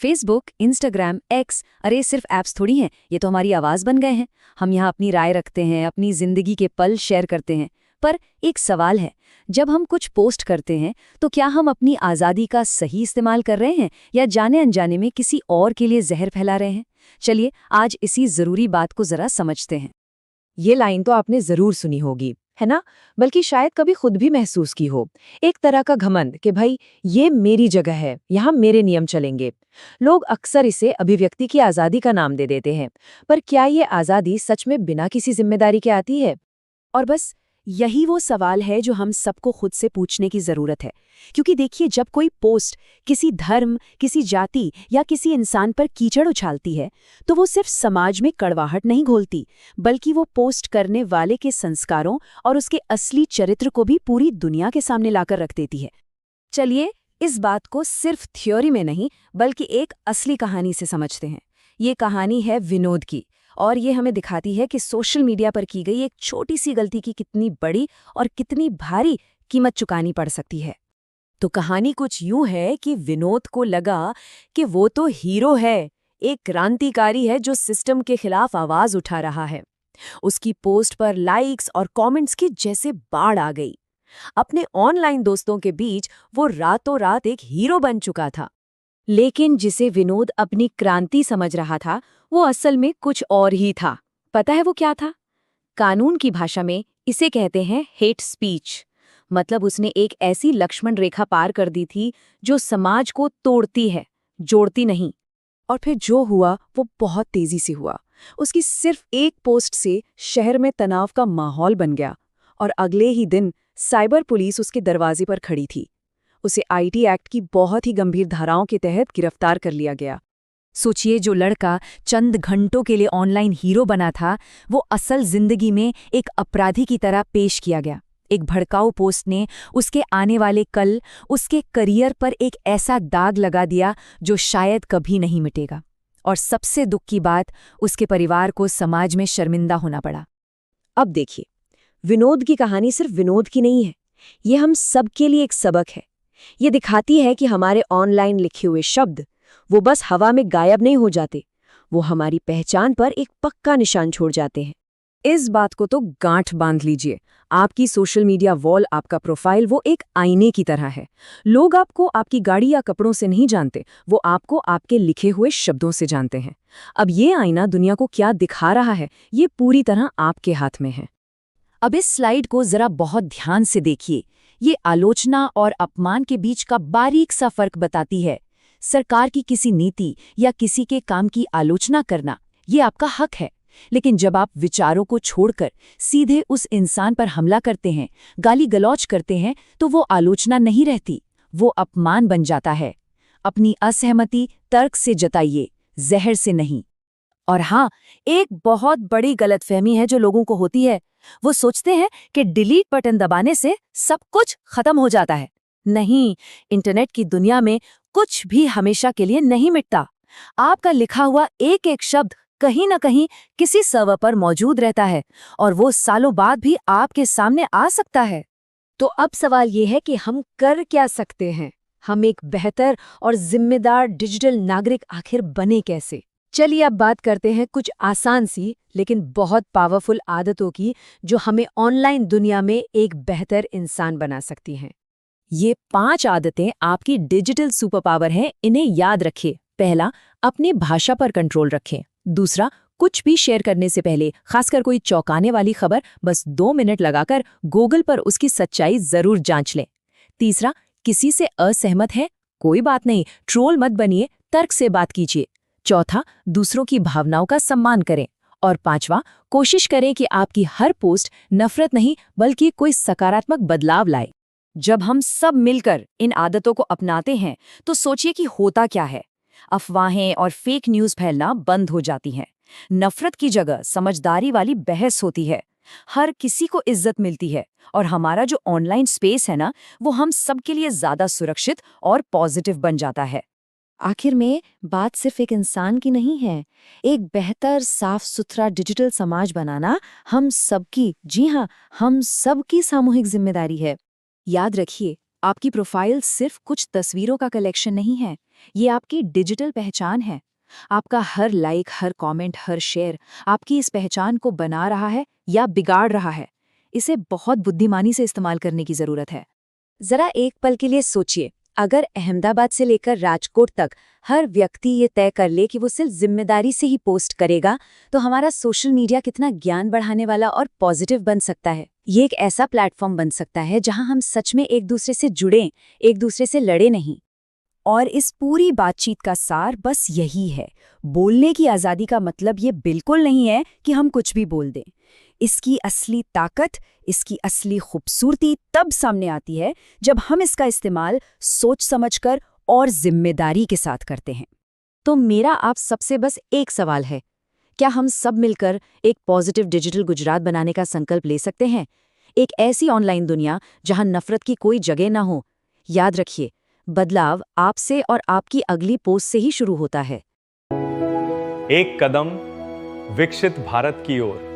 Facebook, Instagram, x, अरे सिर्फ apps थोड़ी हैं, ये तो हमारी आवाज़ बन गए हैं। हम यहाँ अपनी राय रखते हैं, अपनी ज़िंदगी के पल शेयर करते हैं। पर एक सवाल है, जब हम कुछ पोस्ट करते हैं तो क्या हम अपनी आज़ादी का सही इस्तेमाल कर रहे हैं या जाने अनजाने में किसी और के लिए जहर फैला रहे हैं? चलिए आज इसी ज़रूरी बात को ज़रा समझते हैं। ये लाइन तो आपने जरूर सुनी होगी, है ना? बल्कि शायद कभी खुद भी महसूस की हो। एक तरह का घमंड कि भाई ये मेरी जगह है, यहाँ मेरे नियम चलेंगे। लोग अक्सर इसे अभिव्यक्ति की आज़ादी का नाम दे देते हैं, पर क्या ये आज़ादी सच में बिना किसी जिम्मेदारी के आती है? और बस यही वो सवाल है जो हम सबको खुद से पूछने की जरूरत है। क्योंकि देखिए, जब कोई पोस्ट किसी धर्म, किसी जाति या किसी इंसान पर कीचड़ उछालती है, तो वो सिर्फ समाज में कड़वाहट नहीं घोलती, बल्कि वो पोस्ट करने वाले के संस्कारों और उसके असली चरित्र को भी पूरी दुनिया के सामने लाकर रख देती है। चलिए इस बात को सिर्फ थ्योरी में नहीं, बल्कि एक असली कहानी से समझते हैं। ये कहानी है विनोद की, और ये हमें दिखाती है कि सोशल मीडिया पर की गई एक छोटी सी गलती की कितनी बड़ी और कितनी भारी कीमत चुकानी पड़ सकती है। तो कहानी कुछ यूं है कि विनोद को लगा कि वो तो हीरो है, एक क्रांतिकारी है जो सिस्टम के खिलाफ आवाज उठा रहा है। उसकी पोस्ट पर लाइक्स और कमेंट्स की जैसे बाढ़ आ गई। अपने ऑनलाइन दोस्तों के बीच वो रातों रात एक हीरो बन चुका था। लेकिन जिसे विनोद अपनी क्रांति समझ रहा था, वो असल में कुछ और ही था। पता है वो क्या था? कानून की भाषा में इसे कहते हैं हेट स्पीच। मतलब उसने एक ऐसी लक्ष्मण रेखा पार कर दी थी जो समाज को तोड़ती है, जोड़ती नहीं। और फिर जो हुआ वो बहुत तेजी से हुआ। उसकी सिर्फ एक पोस्ट से शहर में तनाव का माहौल बन गया, और अगले ही दिन साइबर पुलिस उसके दरवाजे पर खड़ी थी। उसे आईटी एक्ट की बहुत ही गंभीर धाराओं के तहत गिरफ्तार कर लिया गया। सोचिए, जो लड़का चंद घंटों के लिए ऑनलाइन हीरो बना था, वो असल जिंदगी में एक अपराधी की तरह पेश किया गया। एक भड़काऊ पोस्ट ने उसके आने वाले कल, उसके करियर पर एक ऐसा दाग लगा दिया जो शायद कभी नहीं मिटेगा। और सबसे दुख की बात, उसके परिवार को समाज में शर्मिंदा होना पड़ा। अब देखिए, विनोद की कहानी सिर्फ विनोद की नहीं है, ये हम सब के लिए एक सबक है। ये दिखाती है कि हमारे ऑनलाइन लिखे हुए शब्द वो बस हवा में गायब नहीं हो जाते, वो हमारी पहचान पर एक पक्का निशान छोड़ जाते हैं। इस बात को तो गांठ बांध लीजिए। आपकी सोशल मीडिया वॉल, आपका प्रोफाइल, वो एक आईने की तरह है। लोग आपको आपकी गाड़ी या कपड़ों से नहीं जानते, वो आपको आपके लिखे हुए शब्दों से जानते हैं। अब ये आईना दुनिया को क्या दिखा रहा है, ये पूरी तरह आपके हाथ में है। अब इस स्लाइड को जरा बहुत ध्यान से देखिए। ये आलोचना और अपमान के बीच का बारीक सा फर्क बताती है। सरकार की किसी नीति या किसी के काम की आलोचना करना, ये आपका हक है। लेकिन जब आप विचारों को छोड़कर सीधे उस इंसान पर हमला करते हैं, गाली गलौज करते हैं, तो वो आलोचना नहीं रहती, वो अपमान बन जाता है। अपनी असहमति तर्क से जताइए, जहर से नहीं। और हाँ, एक बहुत बड़ी गलतफहमी है जो लोगों को होती है। वो सोचते हैं कि डिलीट बटन दबाने से सब कुछ खत्म हो जाता है। नहीं, इंटरनेट की दुनिया में कुछ भी हमेशा के लिए नहीं मिटता। आपका लिखा हुआ एक एक शब्द कहीं न कहीं किसी सर्वर पर मौजूद रहता है, और वो सालों बाद भी आपके सामने आ सकता है। तो अब सवाल ये है कि हम कर क्या सकते हैं? हम एक बेहतर और जिम्मेदार डिजिटल नागरिक आखिर बने कैसे? चलिए अब बात करते हैं कुछ आसान सी लेकिन बहुत पावरफुल आदतों की, जो हमें ऑनलाइन दुनिया में एक बेहतर इंसान बना सकती हैं। ये 5 आदतें आपकी डिजिटल सुपर पावर हैं, इन्हें याद रखें। पहला, अपनी भाषा पर कंट्रोल रखें। दूसरा, कुछ भी शेयर करने से पहले, खासकर कोई चौंकाने वाली खबर, बस 2 मिनट लगाकर गूगल पर उसकी सच्चाई जरूर जांच लें। तीसरा, किसी से असहमत है, कोई बात नहीं, ट्रोल मत बनिए, तर्क से बात कीजिए। चौथा, दूसरों की भावनाओं का सम्मान करें। और पांचवा, कोशिश करें कि आपकी हर पोस्ट नफरत नहीं बल्कि कोई सकारात्मक बदलाव लाए। जब हम सब मिलकर इन आदतों को अपनाते हैं, तो सोचिए कि होता क्या है। अफवाहें और फेक न्यूज़ फैलना बंद हो जाती हैं। नफरत की जगह समझदारी वाली बहस होती है। हर किसी को इज्जत मिलती है, और हमारा जो ऑनलाइन स्पेस है ना, वो हम सब के लिए ज्यादा सुरक्षित और पॉजिटिव बन जाता है। आखिर में बात सिर्फ एक इंसान की नहीं है। एक बेहतर, साफ सुथरा डिजिटल समाज बनाना हम सबकी, जी हाँ, हम सबकी सामूहिक जिम्मेदारी है। याद रखिए, आपकी प्रोफाइल सिर्फ कुछ तस्वीरों का कलेक्शन नहीं है। ये आपकी डिजिटल पहचान है। आपका हर लाइक, हर कमेंट, हर शेयर आपकी इस पहचान को बना रहा है या बिगाड़ रहा है। इसे बहुत बुद्धिमानी से इस्तेमाल करने की जरूरत है। जरा एक पल के लिए सोचिए, अगर अहमदाबाद से लेकर राजकोट तक हर व्यक्ति ये तय कर ले कि वो सिर्फ जिम्मेदारी से ही पोस्ट करेगा, तो हमारा सोशल मीडिया कितना ज्ञान बढ़ाने वाला और पॉजिटिव बन सकता है। ये एक ऐसा प्लेटफॉर्म बन सकता है जहां हम सच में एक दूसरे से जुड़ें, एक दूसरे से लड़े नहीं। और इस पूरी बातचीत का सार बस यही है, बोलने की आज़ादी का मतलब ये बिल्कुल नहीं है कि हम कुछ भी बोल दें। इसकी असली ताकत, इसकी असली खूबसूरती तब सामने आती है जब हम इसका इस्तेमाल सोच समझकर और जिम्मेदारी के साथ करते हैं। तो मेरा आप सबसे बस एक सवाल है, क्या हम सब मिलकर एक पॉजिटिव डिजिटल गुजरात बनाने का संकल्प ले सकते हैं? एक ऐसी ऑनलाइन दुनिया जहां नफरत की कोई जगह ना हो। याद रखिए, बदलाव आपसे और आपकी अगली पोस्ट से ही शुरू होता है। एक कदम विकसित भारत की ओर।